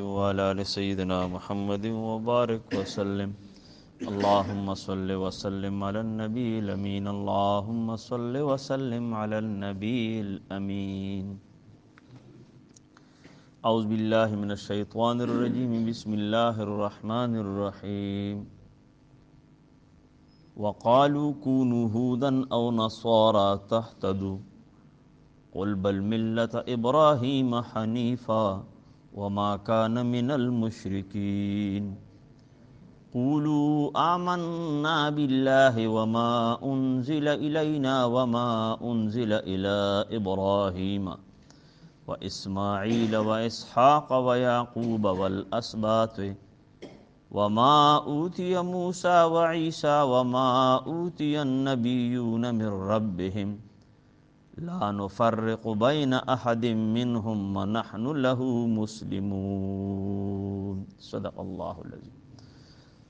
وعلى آل سيدنا محمد وبارك وسلم. اللهم صل وسلم على النبي الأمين. اللهم صل وسلم على النبي الأمين. أعوذ بالله من الشيطان الرجيم. بسم الله الرحمن الرحيم. وقالوا كونوا هودا أو نصارى تهتدوا قل بل ملة إبراهيم حنيفا وما كان من المشركين. قولوا آمنا بالله وما أنزل إلينا وما أنزل إلى إبراهيم وإسماعيل وإسحاق ويعقوب والأسباط وما أوتي موسى وعيسى وما أوتي النبيون من ربهم لا نفرق بين أحد منهم ونحن له مسلمون. صدق الله العظيم.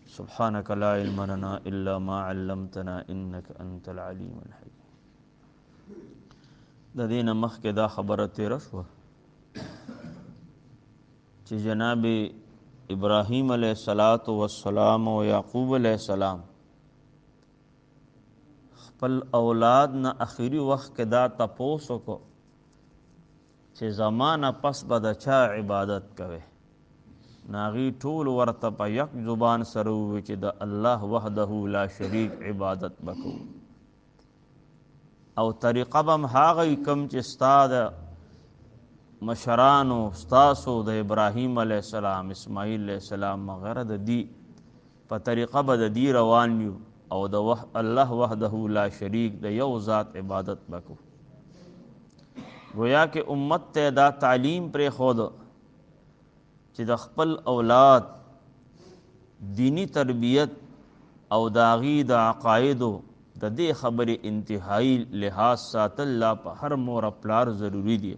سبحانك لا علم لنا إلا ما علمتنا إنك أنت العليم الحكيم. د دین مخکې دا خبره تیره شوه چې جناب ابراهیم علیه السلام او یعقوب علیه السلام خپل اولاد نه اخیری وخت کې دا تپوس وکړو چې زمانه پس به د چا عبادت کوي. ناغي ټول ورته په یک زبان سره ووی چې د الله وحده لا شریک عبادت وکړو، او طریقه به هم هغه کم چې ستا د مشرانو ستاسو د ابراهیم علیه السلام اسماعیل علیه السلام وغیره د دې په طریقه به د دې روان یو او د الله وحده لا شریک د یو ذات عبادت وکړو. گویا کہ امت ته دا تعلیم پرېښود چې د خپل اولاد دینی تربیت او د هغې د عقایدو د دې خبرې انتهایی لحاظ ساتل لا په هر مور پلار ضروری دی.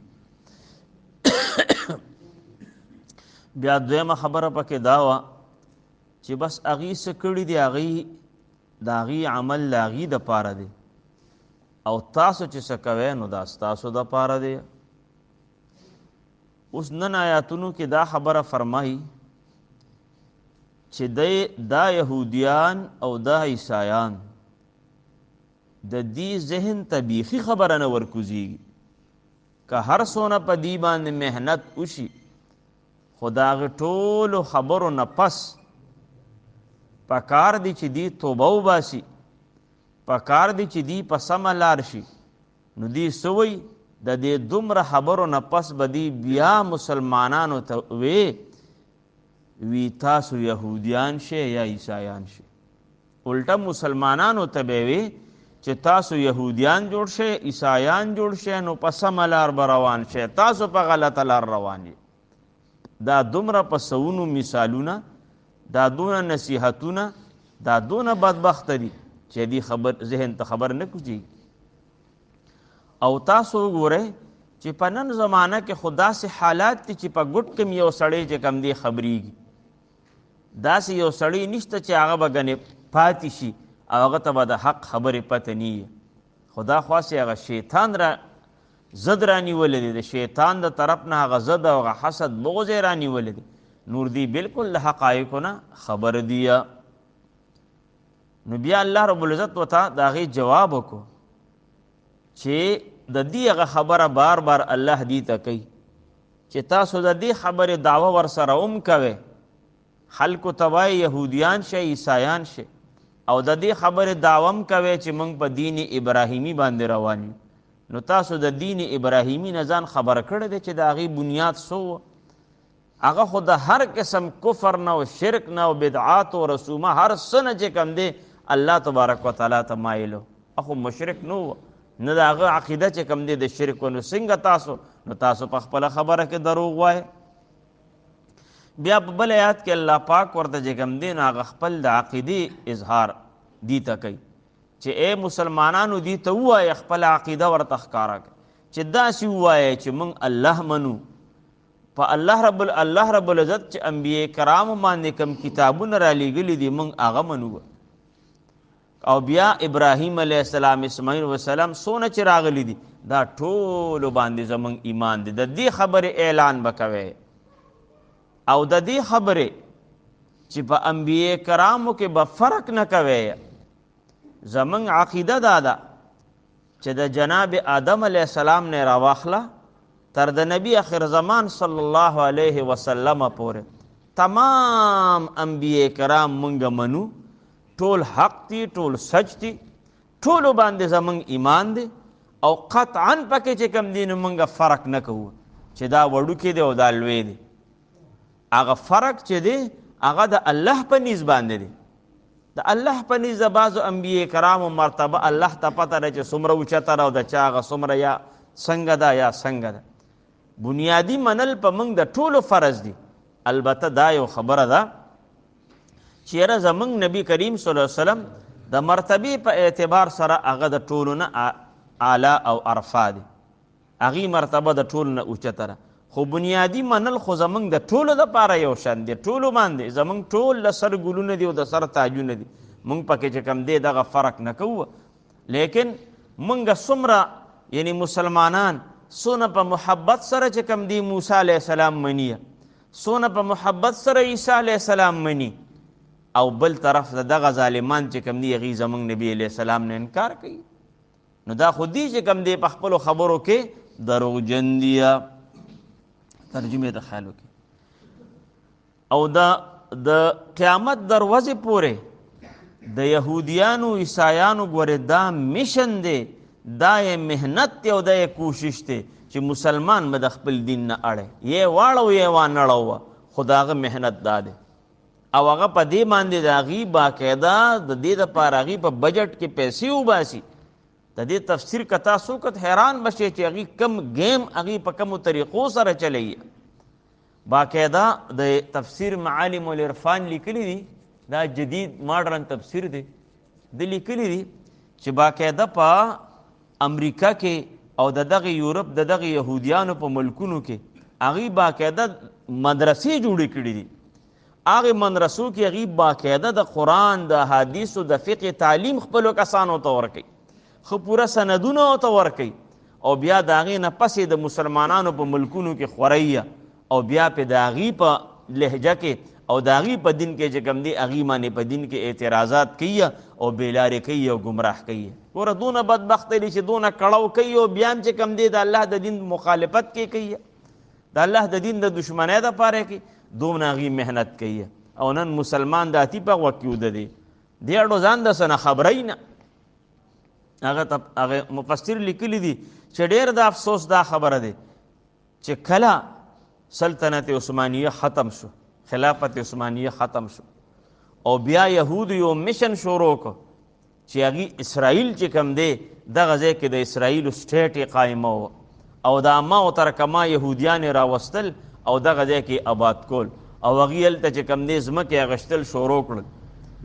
بیا دویمه خبره پکې دا وه چې بس هغې څه کړي دي هغې د هغې عمل د هغې دپاره دی، او تاسو چې څه کوئ نو دا ستاسو دپاره دی. اوس نن آیاتونو کې دا خبره فرمایي چې دا یهودیان او دا عیسایان د دې ذهن ته بیخي خبره نه ورکوزیږي که هر څونه په دې باندې محنت وشي، خو د هغې ټولو خبرو نه پس پکار دی چې دی توبه وباسي، پکار دی چې دی په سمه لار شي. نو دی سوی د دې دومره خبرو نه پس به دی بیا مسلمانانو ته وی تاسو یهودیان شئ یا عیسایان شئ. الټه مسلمانانو ته به وی چې تاسو یهودیان جوړ شئ، عیسایان جوړ شئ، نو په سمه لار به روان شئ، تاسو په غلطه لار روان یې. دا دومره په سونو مثالونه، دا دونه نصیحتونه، دا دونه بدبخت دي چې دی خبر ذهن ته خبر نه کوي. او تاسو وګورئ چې په نن زمانه کې خو داسې حالات دي چې په ګوټ کې یو سړی چې کم دی خبریږي، داسې یو سړی نشته چې هغه به ګنې پاتې شي او هغه ته به د حق خبرې پته نه وي. خو دا خاصې هغه شیطان ضد رانیولی دی، د شیطان د طرف نه هغه ضد او هغه حسد بغض یې رانیولی دی. نور دی بالکل د حقایقو نه خبر دی. نو بیا الله رب العزت ورته د هغې جواب وکړو چې د دې هغه خبره بار بار الله دې ته کوي چې تاسو د دې خبرې دعوه ورسره هم کوئ، خلکو ته وایي یهودیان شئ عیسایان شئ، او د دې خبرې دعوه هم کوئ چې موږ په دین ابراهیمي باندې روان یو. نو تاسو د دین ابراهیمي نه ځان خبر کړی دی چې د هغې بنیاد څه و؟ هغه خو د هر قسم کفر نه او شرک نه او بدعات او رسومه هر څه نه چې کوم دی الله تبارک وتعالی ته مایل و. خو مشرک نه و، نه د هغه عقیده چې کوم دی د شرک و. نو څنګه تاسو په خپله خبره کې دروغ وایئ؟ بیا په بل آیات کې الله پاک ورته چې کوم دی نو هغه خپل د عقیدې اظهار دې ته کوي چې ای مسلمانانو دې ته ووایه، خپله عقیده ورته ښکاره کړه چې داسې ووایه چې موږ الله منو، په الله رب العزت چې انبیاء کرامو باندې کوم کتابونه را لیږلي دي موږ هغه منو. او بیا ابراهیم علیه السلام اسماعیل السلام څونه چې راغلي دي دا ټولو باندې زمونږ ایمان دی. د دې خبرې اعلان به کوئ او د دې خبرې چې په انبیاء کرامو کې به فرق نه کوي. زمونږ عقیده دا ده چې د جناب آدم علیه السلام نه راواخله تر د نبی اخر زمان صلی الله علیه وسلم پورې تمام انبیاء کرام مونږ منو، ټول حق دي، ټول سچ دي، ټولو باندې زمونږ ایمان دی او قطعا پکې چې کوم دي نو مونږ فرق نه کوو چې دا وړوکی دی او دا لوی دی. هغه فرق چې دی هغه د الله په نیز باندې دی. د الله په نیز د بعضو انبیاء کرامو مرتبه الله ته پته ده چې څومره اوچته ده او د چا هغه څومره یا څنګه ده یا څنګه ده. بنیادي منل په موږ د ټولو فرض دي. البته دا یو خبره ده چې یاره زموږ نبی کریم صلی الله علیه وسلم د مرتبې په اعتبار سره هغه د ټولو نه اعلی او ارفع دی، هغې مرتبه د ټولو نه اوچته ده. خو بنیادی منل خو زمونږ د ټولو دپاره یو شان دی، ټولو باندې زمونږ ټول له سر ګلونه دي او د سر تاجونه دي، مونږ پکې چې کم دی دغه فرق نه کوو. لیکن مونږ څومره یعنی مسلمانان څونه په محبت سره چې کم دی موسی علیه السلام مني، څونه په محبت سره عیسی علیه السلام مني، او بل طرف د دغه ظالمان چې کم دی هغې زمونږ نبی علیه السلام نه انکار کوي. نو دا خو دی چې کم دی په خپلو خبرو کې دروغجن دي. ترجمه د خیالو کې او د قیامت دروازې پورې د یهودیانو عیسایانو ګورې دا میشن دی، دا یې محنت دی او دا یې کوشش دی چې مسلمان به د خپل دین نه اړی، یې واړو یې وانړوه، خو د هغه محنت دا دی او هغه په دې باندې د هغې باقاعده د دې دپاره هغې په بجټ کې پیسې وباسي. د دې تفسیر که تاسو وکړئ حیران بشئ چې هغې کم گیم هغې په کمو طریقو سره چلی. باقاعده د تفسیر معالم العرفان لیکلی دي، دا جدید ماډرن تفسیر دی، د لیکلی دي چې باقاعده په امریکا کې او د دغه یورپ د دغه یهودیانو په ملکونو کې هغې باقاعده مدرسې جوړې کړي دي. هغې مدرسو کې هغې باقاعده د قرآن د حدیثو د فقه تعلیم خپلو کسانو ته ورکوي، خو پوره سندونه ورته ورکوي او بیا د هغې نه پسې د مسلمانانو په ملکونو کې خورئ او بیا پې د هغې په لهجه کې او د هغې په دین کې چې کوم دی هغې باندې په دین کې اعتراضات کوي او بېلارې کوي او ګمراه کوي. ګوره دونه بدبخته دي چې دونه کړو کوي او بیا هم چې کوم دی د الله د دین مخالفت کې کوي، د الله د دین د دشمنۍ دپاره کې دومره هغې محنت کوي. او نن مسلمان د اتي په غوږ کې وده دی، دې اړو ځان د څه نه خبرئ نه. هغه مفسر لیکلی دي چې ډېر د افسوس دا خبره دی چې کله سلطنت عثمانیه ختم شو، خلافت عثمانیه ختم شو او بیا یهودو یو میشن شروع کړ چې هغې اسرائیل چې کوم دی دغه ځای کې د اسرائیلو سټیټ یې قایمه وه او د اما و ترکما یهودیان یې راوستل او دغه ځای کې آباد کول او هغې هلته چې کوم دی ځمکې اخیستل شروع کړل.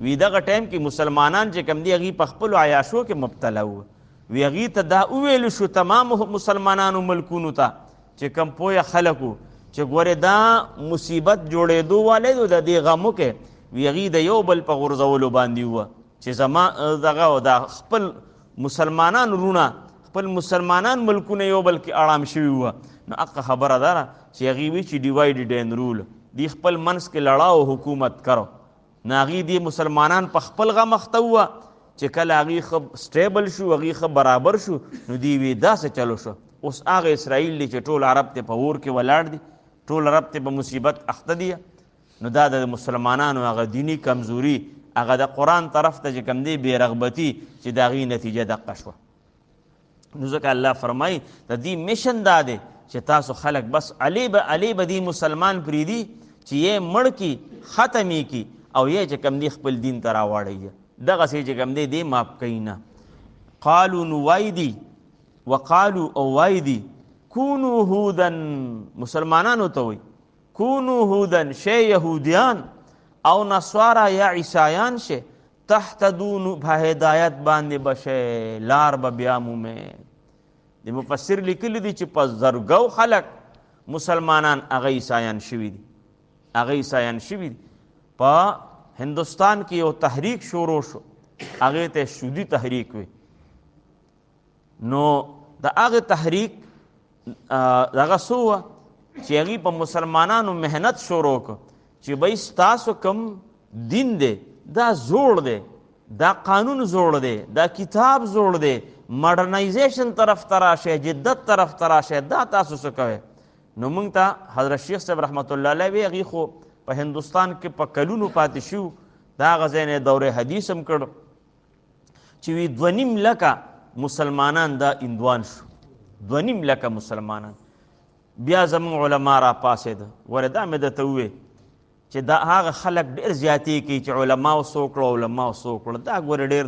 وی دغه ټایم کې مسلمانان چې کوم دی هغې په خپلو عیاشو کې مبتلا وه. وی هغې ته دا وویلو شو تمامو مسلمانانو ملکونو ته چې کوم پویه خلک وو چې ګورې دا مصیبت جوړېدو والی دی د دې غمو کې، وی هغې د یو بل په غورځولو باندې وه چې زما دغه دا خپل مسلمانان رونه خپل مسلمانان ملکونه یو بل کې اړام شوي وه. نو حقه خبره ده چې هغې وی چې ډیوایډډ اینډ رول، دی خپل منځ کې لړاو حکومت کرو. نو هغې دی مسلمانان په خپل غم اخته وه چې کله هغې ښه سټیبل شو، هغې ښه برابر شو، نو دی وی داسې چلو شو. اوس هغه اسرائیل دی چې ټول عرب ته په اور کې ولاړ دي، ټول عرب ته په مصیبت اخته دي. نو دا د مسلمانانو هغه دینی کمزوري، هغه د قرآن طرف ته چې کوم دی بې رغبتي چې د هغې نتیجه دقه شوه. نو ځکه الله فرمایي د دې میشن دا دی چې تاسو خلک بس علی به دې مسلمان پرېږدي چې یې مړ کي ختم یې کي او یې چې کوم دی خپل دین ته راواړوي، دغسې چې کوم دی دې ماف کوي نه. قالو نو وایي دي وقالو او وایي دي کونو هودن، مسلمانانو ته وایي کونو هودن شی یهودیان او نصوارا یا عیسایان شی تحتدون په هدایت باندې بشی لار به بیا مومې. د مفسر لیکلی دي چې په زرګو خلک مسلمانان هغه عیسایان شوي دي، هغه عیسایان شوي دي. په هندوستان کې یو تحریک شروع شو، هغې ته شودي تحریک وي. نو د هغه تحریک دغه څه وه چې هغوی په مسلمانانو محنت شروع کړ چې بھئی ستاسو کوم دین دی دا زوړ دی، دا قانون زوړ دی، دا کتاب زوړ دی، ماډرنایزیشن طرف ته راشئ، جدت طرف ته راشئ، دا تاسو څه کوئ؟ نو موږ ته حضرت شیخ صاحب رحمت الله علیه وی هغوی خو په هندوستان کې په کلونو پاتې شو، د هغه ځای نه دور حدیث هم کړ چې وی 2.5 لکه مسلمانان دا اندوان شو، 2.5 لکه مسلمانان. بیا زموږ علما را پاسېده. ولې دا مې درته ووې چې دا هغه خلک ډېر زیاتې کوي چې علماو څه وکړو علماو څه وکړو. دا ګوره ډېر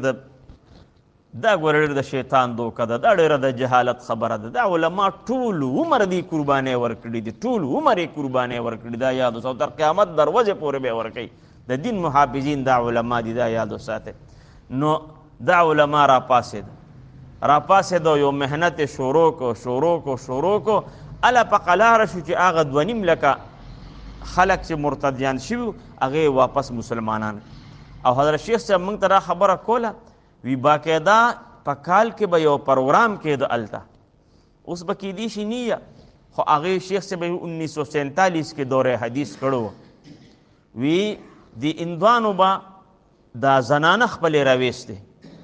د شیطان دوکه ده، دا ډېره د جهالت خبره ده. دا علما ټول عمر دي قربانۍ ورکړي دي، ټول عمر یې قربانۍ ورکړي. دا یاد وساتئ، تر قیامت دروازې پورې به یې ورکوي. د دین محافظین دا علما دي، دا یاد وساتئ. نو دا علما را پاسېدو، یو محنت یې شروع کو اله په قلاره شو چې هغه 2.5 لکه خلک چې مرتدیان شوي هغې واپس مسلمانان. او حضرت شیخ صاحب موږ ته دا خبره کوله، وی باقاعده په کال کې به یو پروګرام کېده هلته، اوس به کیدی شي نه، خو هغې شیخ صاحب 1947 کې دوره حدیث کړو. وی د اندوانو به دا زنانه خپلې راویستې،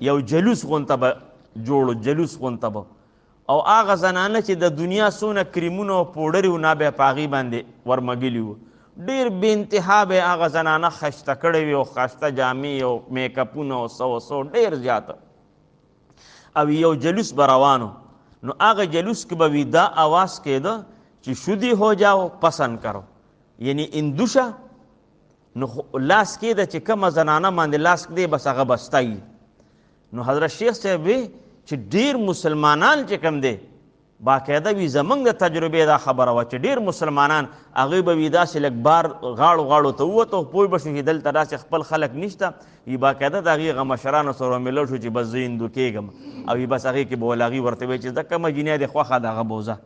یو جلوس غونته به جوړو، جلوس غونته به، او هغه زنانه چې د دنیا څونه کریمونه او پوډرې و نه به یې په هغې باندې ورمګلي وو. ډېر بې انتها به یې هغه زنانه خشته کړې وي او ښایسته جامې او میکاپونه او څه ډېر زیاته. او یو جلوس به روانو، نو هغه جلوس کې به وي دا آواز کېده چې شدی ہو جاؤ پسند کرو، یعنی اندوشه. نو لاس کېده چې کومه زنانه باندې لاس کېدی بس هغه بسته. نو حضرت شیخ صاحب وی چې ډېر مسلمانان چې کوم دی باقاعده وي زمونږ د تجربې دا خبره وه چې ډېر مسلمانان هغوی به وي داسې لږ بار غاړو ته ووتو، پوه به شو چې دلته داسې خپل خلک نشته. وي باقاعده د هغې هغه مشرانو سره ملو شو چې بس زه هندو کېږم، او وي بس هغې کې به ول هغوی ورته وایي چې زه کومه جنۍ دې خوښه ده هغه بوزه.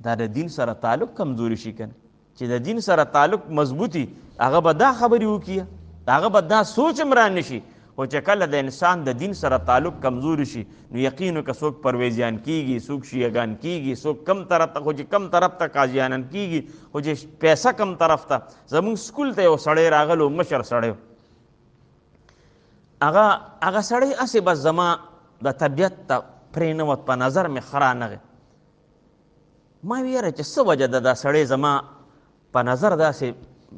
دا د دین سره تعلق کمزوري شي که نه، چې د دین سره تعلق مضبوطي هغه به دا خبرې وکړي، هغه به دا سوچ هم را نشي. خو چې کله د انسان د دین سره تعلق کمزوري شي نو یقینو که څوک پرویزیان کیږي، څوک شیعګان کیږي، څوک کم طرف ته، خو چې کم طرف ته قاضیانان کیږي، خو چې پیسه کم طرف ته. زمونږ سکول ته یو سړی راغلو، مشر سړی، هغه سړی هسې بس زما د طبیعت ته پرېنوت، په نظر مې ښه رانغی. ما وی یاره چې څه وجه ده دا سړی زما په نظر داسې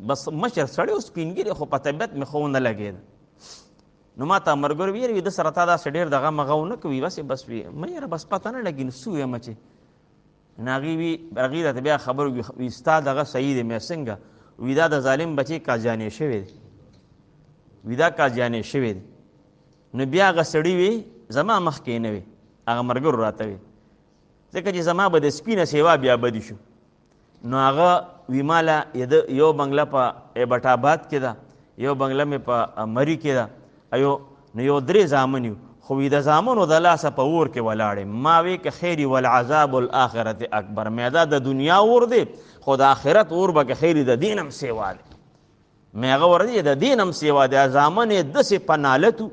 بس مشر سړی او سپین ګیری، خو په طبیعت مې ښه ونه لګېده. نو ما ته ملګرو ویل وي د سره تا داسې ډېر دغه مغه ونه کوي، بس وي مه یاره بس پته نه لګي نو څه ویمه چې. نو هغې راته بیا خبر وي ستا دغه صحیح دی. مې څنګه؟ وي دا د ظالم بچی قاضیانې شوی دی، وي دا قاضیانې شوی دی. نو بیا هغه سړي وي زما مخکې نه وي، هغه ملګرو راته وي، ځکه چې زما به د سپینه سیوا بیا بدي شو. نو هغه وي ماله یو بنګله په ایبټ آباد کې ده، یو بنګله مې په مري کې ده، نو یو 3 زامن یو، خو وي د زامنو د لاسه په اور کې ولاړې. ما وی که خیري والعذاب الاخرت اکبر، مې دا د دنیا اور دی خو د آخرت اور به که خیري د دین هم سیوا دی. مې هغه ورته د دین هم سیوا دی، زامن یې داسې په نالتو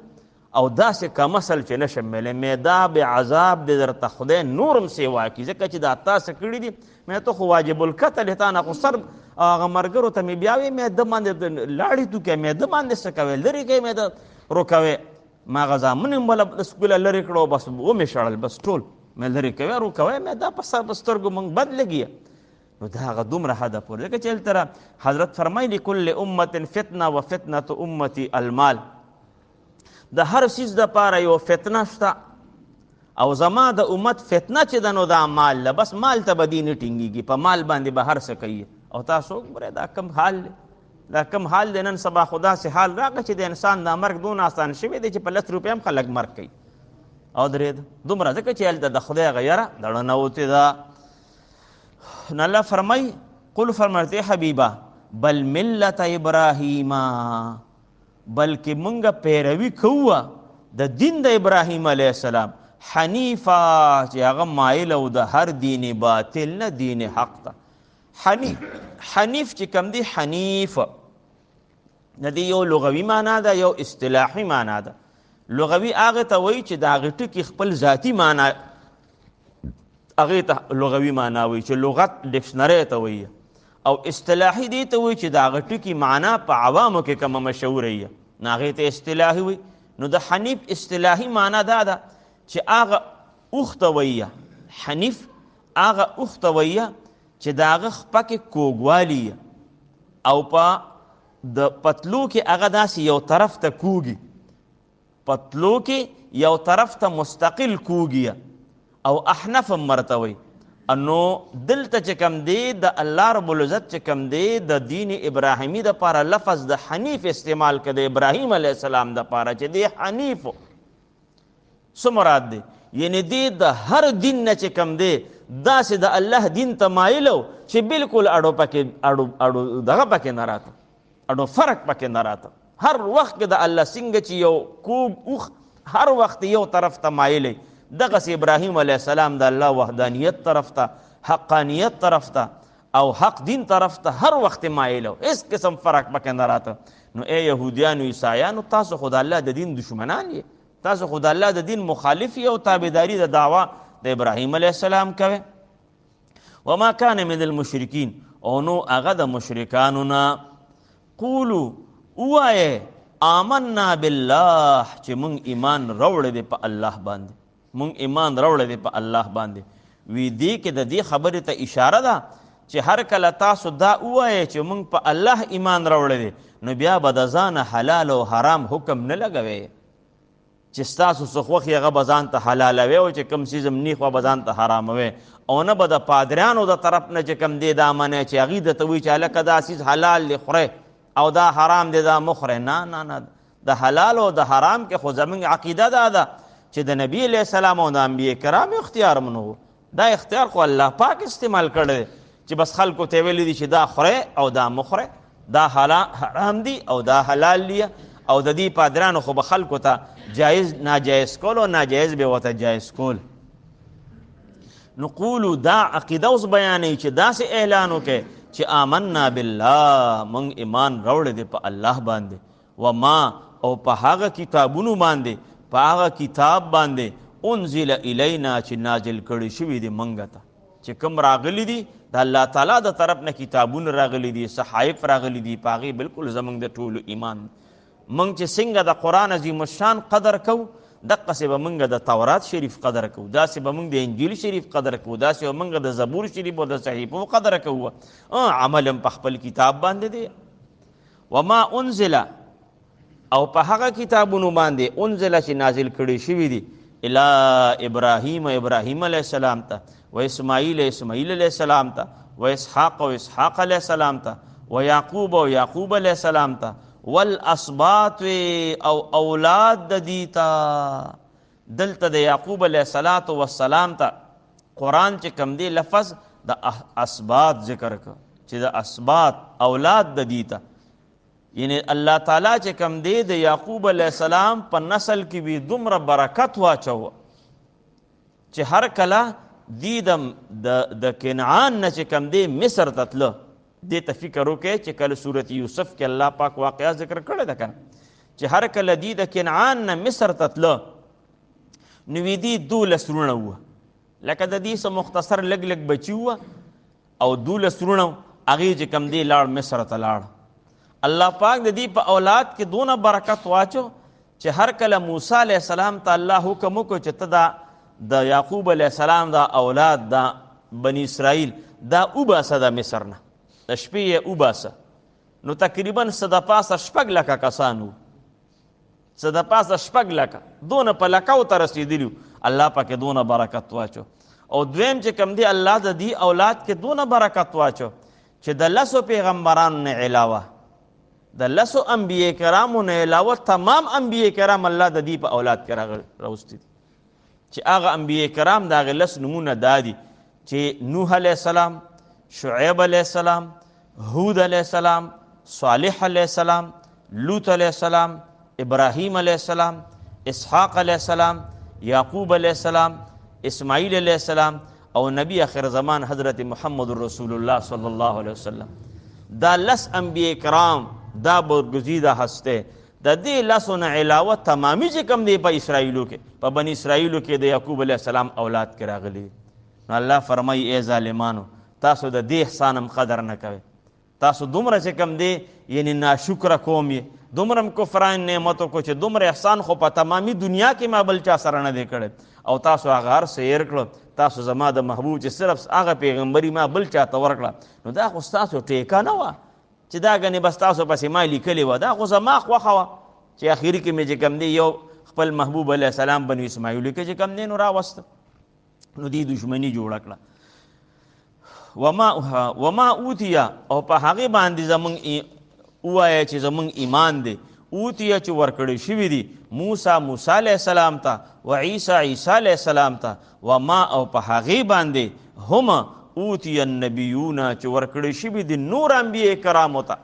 او داسې کمسل چې نشم میلی. مې دا به عذاب دی درته خدای نور هم سیوا کړي، ځکه چې دا تاسې کړي دي. مې ته خو واجب القتل تا نه خو سر هغه ملګرو ته مې بیا وی مې ده باندې لاړې توکې، مې ده باندې څه کوې لرې کوې، مې ده روکوې. ما هغه زامن هم بله د سکوله لرې کړو، بس ومې شړل، بس ټول مې لرې کوې روکوې. مې دا په سر په سترګو موږ بد لګي. نو دا هغه دومره حده پورې، ځکه چې هلته حضرت فرمایي لکل امة فتنه و فتنة امتي المال، د هر څیز دپاره یو فتنه شته، او زما د امت فتنه چې ده نو دا مال ده. بس مال ته به دې نه ټینګېږي، په مال باندې به هر څه کوي. او تاسو وګورئ دا کم حال دی، دا کم حال دی. نن سبا خو داسې حال راغی چې د انسان دا مرګ دونه اسان شوی دی چې په 10 روپۍ هم خلک مرګ کوي او درېد دومره، ځکه چې هلته د خدای هغه یره دړه نوتې ده. نو الله فرمایي قل فرمایي حبیبه بل ملت ابراهیما، بلکې مونږ پیروي کوو د دین د ابراهیم علیه السلام، حنیفا چې هغه مایل او د هر دین باطل نه دین حق ته. حنیف چې کوم دی، حنیف د دې یو لغوي معنا ده، یو اصطلاحي معنا ده. لغوي هغه ته وایي چې د هغې ټکي خپل ذاتي معنا هغې ته لغوي معنا وایي چې لغت ډکشنرۍ ته وایي، او اصطلاحي دې ته وایي چې د هغه ټکي معنا په عوامو کې کومه مشهوره وي نو هغې ته اصطلاحي وایي. نو د حنیف اصطلاحي معنا دا ده چې هغه اوښ ته وایي، حنیف هغه اوښ ته وایي چې د هغه خپه کې کوږوالی او په د پتلو کې هغه داسې یو طرف ته کوږي، پتلو کې یو طرف ته مستقل کوږي، او احنف هم ورته وایي. نو دلته چې کوم دی د الله رب العزت چې کوم دی د دین ابراهیمي دپاره لفظ د حنیف استعمال که د ابراهیم علیه السلام دپاره چې دی حنیفو، څه مراد دی؟ یعنی دی د هر دین نه چې کوم دی داسې د الله دین ته مایل و چې بلکل اړو دغه پکې نه راته، اړو فرق پکې نه راته. هر وخت کې د الله څنګه چې یو کوږ اوښ هر وخت یو طرف ته مایل، دغسې ابراهیم علیه السلام د الله وحدانیت طرف ته، حقانیت طرف ته او حق دین طرف ته هر وخت مایل و، هېڅ قسم فرق پکې نه راته. نو ای یهودیانو عیسایانو، تاسو خو د الله د دین دشمنان یې، تاسو خو د الله د دین مخالف یې او تابعداري د دعوا د ابراهیم علیه السلام کوئ. وما کان من المشرکین، او نو هغه د مشرکانو نه. قولو ووایه آمنا بالله چې مونږ ایمان راوړی دی په الله باندې، مونږ ایمان راوړی دی په الله باندې. وی دې کې د دې خبرې ته اشاره ده چې هر کله تاسو دا ووایه چې مونږ په الله ایمان راوړی دی نو بیا به د ځانه حلال او حرام حکم نه لګوئ چې ستاسو څه خوښ هغه به ځان ته حلالوئ او چې کوم څیز هم نیخ به ځان ته حراموئ، او نه به د پادریانو د طرف نه چې کوم دی دا منئ چې هغوی درته وایي چې هلکه دا څیز حلال دی خورئ او دا حرام دی دا مه خورئ. نه نه نه، د حلال او د حرام کې خو زموږ عقیده دا ده چې د نبی علیه السلام او د انبیاء کرام اختیار منو، دا اختیار خو الله پاک استعمال کړی دی چې بس خلکو ته ویلی دي چې دا خورئ او دا مه خورئ، دا حرام دی او دا حلال دی، او د دې پادرانو خو به خلکو ته جایز ناجایز کول او ناجایز به ورته جایز کول. نو قولو دا عقیده اوس بیانوي چې داسې اعلان وکړئ چې آمنا بالله، مونږ ایمان راوړی دی په الله باندې، وما او په هغه کتابونو باندې، په هغه کتاب باندې انزل الینا چې نازل کړي شوي دي مونږ ته، چې کوم راغلی دي د الله تعالی د طرف نه کتابونه راغلی دي، صحایف راغلی دي، په هغې بلکل زموږ د ټولو ایمان. مونږ چې څنګه د قرآن عظیم الشان قدر کوو دقسې به مونږ د تورات شریف قدر کوو، داسې به مونږ د انجیل شریف قدر کوو، داسې به مونږ د زبور شریف او د صحیفو قدر کوو. عمل هم په خپل کتاب باندې دی. وما انزل، او په هغه کتابونو باندې انزل چې نازل کړي شوي دي الی ابراهیم، ابراهیم علیه السلام ته، و اسماعیل، اسماعیل علیه السلام ته، و اسحاق، و اسحاق علیه السلام ته، و یعقوب، و یعقوب علیه السلام ته، والاسباط، او اولاد د دې ته. دلته د یعقوب علیه السلام ته قرآن چې کوم دی لفظ د اسباط ذکر کړ چې د اسباط اولاد د دې ته، یعنی الله تعالی چې کوم دی د یعقوب علیه السلام په نسل کې وی دومره برکت واچوه چې هر کله دی د کنعان نه چې کوم دی مصر ته تله. دې ته فکر وکړئ چې کله صورت یوسف کې الله پاک واقعه ذکر کړی ده کنه چې هر کله دی د کنعان نه مصر ته تله نو وی دی 12 وروڼه وه، لکه د دې څه مختصر لږ لږ بچي وه او 12 وروڼه هغې چې کوم دی لاړ مصر ته لاړ. الله پاک د دې په اولاد کې دونه برکت واچو چې هر کله موسی علیه السلام ته الله حکم وکړو چې ته دا د یعقوب علیه السلام دا اولاد دا بني اسرائیل دا وباسه د مصر نه، د شپې یې وباسه. نو تقریبا څه د پاسه 6 لکه کسان وو، څه د پاسه 6 لکه، دونه په لکو ته رسېدلي، الله پاکې دونه برکت واچو. او دویم چې کوم دی الله د دې اولاد کې دونه برکت واچو چې د 10 پیغمبرانو نه علاوه، د 10 انبیاء کرامو نه علاوه تمام انبیاء کرام الله د دې په اولاد کې راوستي دي. چې هغه انبیاء کرام د هغې 10 نمونه دا دي چې نوح علیه السلام، شعیب علیه السلام، هود علیه السلام، صالح علیه السلام، لوط علیه السلام، ابراهیم علیه السلام، اسحاق علیه السلام، یعقوب علیه السلام، اسماعیل علیه السلام، او نبی آخر زمان حضرت محمد رسول الله صلی الله علیه وسلم. دا 10 انبیاء کرام دا برگزیده هسته. د دې 10 نه علاوه تمامی چې کوم دی په اسرائیلو کې، په بني اسرائیلو کې د یعقوب علیه السلام اولاد کې راغلي. نو الله فرمایي ای ظالمانو تاسو د دې احسان هم قدر نه کوئ، تاسو دومره چې کم دی یعنی ناشکره قوم یې، دومره م کفران نعمتو کو چې دومره احسان خو په تمامي دنیا کې ما بل چا سره نه دی کړی، او تاسو هغه هر څه هېر کړه، تاسو زما د محبوب چې صرف هغه پیغمبري ما بل چا ته ورکړه، نو دا خو ستاسو ټیکه نه وه چې دا ګنې بس تاسو پسې ما لیکلې وه، دا خو زما خوښه وه چې اخري کې مې چې کم دی یو خپل محبوب علیه السلام بنو اسماعیلو کې چې کم دی نو راوسته، نو دې دشمني جوړه کړه. وما اوتیا او په هغې باندې زمونږ ووایه چې زمونږ ایمان دی، اوتیا چې ورکړی شوي دي موسی علیه السلام ته و عیسی علیه السلام ته، وما او په هغې باندې هم اوتی النبیون چې ورکړی شوي دي نور انبیاء کرامو ته،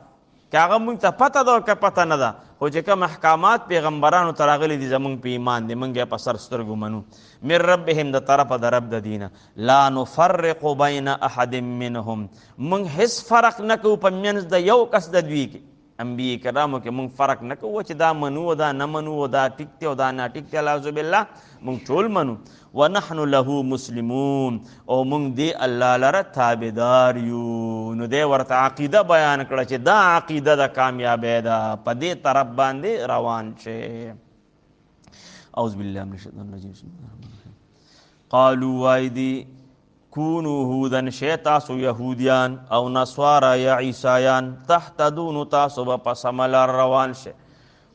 که هغه موږ ته پته ده او که پته نه ده، خو چې کوم احکامات پیغمبرانو ته راغلي دي زموږ په ایمان دی، موږ یې په سر سترګو منو. من ربهم د طرفه د رب د دینه، لا نفرق بین احد منهم، موږ هیڅ فرق نه کوو په منځ د یو کس د دوی کې، انبیاء کرامو کې موږ فرق نه کوو چې دا منو او دا نه منو او دا ټیک دی او دا نه ټیک دی، اعوذ بالله موږ ټول منو. ونحن له مسلمون او موږ دی الله لره تابعدار یو. نو دی ورته عقیده بیان کړه چې دا عقیده د کامیابی ده، په دې طرف باندې روان شي. اعوذ بالله من الشیطان الرجیم. بسم الله الرحمن الرحیم. قالوا وایدی کونو هودن شی تاسو یهودیان او نصوارا یا عیسایان، تهتدون تاسو به په سمه لار روان شئ.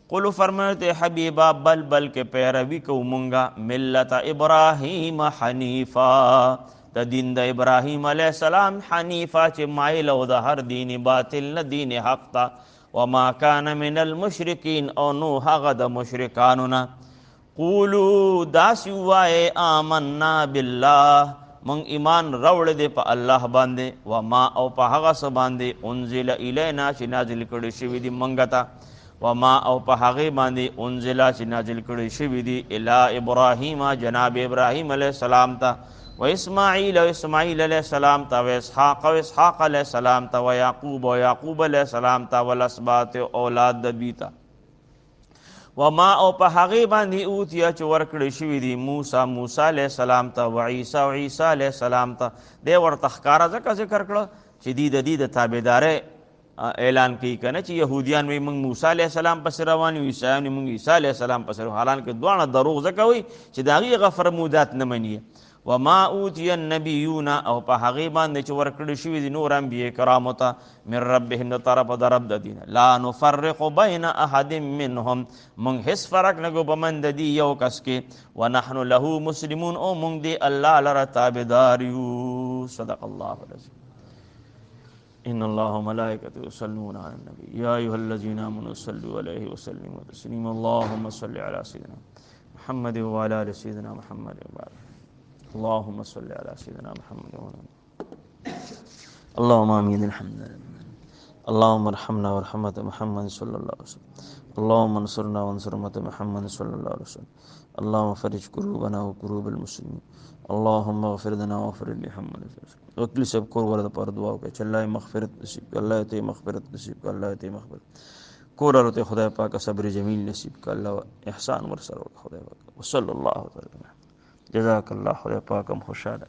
قلو فرمایته حبیبا بلکې پیروي کوو مونږه ملت ابراهیم حنیفا، د دین د ابراهیم علیه السلام حنیفا چې مایل او د هر دین باطل نه دین حق ته، وما کان من المشرکین او نو هغه د مشرکانو نه. قولو داسې ووایئ آمنا بالله، مونږ ایمان راوړی دی په الله باندې، وما او په هغه څه باندې انزل الینا چې نازل کړي شوي دي مونږ ته، وما او په هغې باندې انزله چې نازل کړي شوي دي الی ابراهیم جناب ابراهیم علیه السلام ته، و اسماعیل او اسماعیل علیه السلام ته، و اسحاق او اسحاق علیه السلام ته، و یعقوب او یعقوب علیه السلام ته، والاسباط اولاد د دوی ته. وما او په هغې باندې اوتیا چې ورکړی شوي دي موسی علیه السلام ته، و عیسی او عیسی علیه السلام ته. دی ورته ښکاره ځکه ذکر کړه چې دی د دې د تابعدارۍ اعلان کوي که نه، چې یهودیان وایي موږ موسی علیه السلام پسې روان یو، عیسیان وایي موږ عیسی علیه السلام پسې روان، حالانکه دواړه دروغ ځکه وایي چې د هغې هغه فرمودات نه مني. وما اوتی النبیون او په هغې باندې چې ورکړي شوي دي نور انبیاء کرامو ته من ربهم د طرفه د رب د دینه، لا نفرق بین احد منهم، موږ هیڅ فرق نه کوو په من د دې یو کس کې، ونحن له مسلمون او موږ دی الله لره تابعدار یو. صدق الله العظیم. ان الله وملائکته یصلون علی النبی یا ایها الذین آمنوا صلوا علیه وسلموا تسلیما. اللهم صل علی سیدنا محمد وعلى آل سیدنا محمد وبارک. اللهم صل على سيدنا محمد وعلى اللهم آمين. الحمد لله. اللهم ارحمنا وارحمة محمد صلى الله عليه وسلم. اللهم انصرنا وانصر أمة محمد صلى الله عليه وسلم. اللهم فرج كروبنا وكروب المسلمين. اللهم اغفر لنا واغفر لمحمد. وکلی سب کور ورته پر دعا وکړه چې الله مغفرت نصیب کړي، الله ته مغفرت نصیب کړي، الله ته مغفرت کور ورته خدای پاک صبر جمیل نصیب کړي، الله احسان ورسره خدای پاک. وصلی الله تعالی. جزاک الله خدای پاکم خوشاله.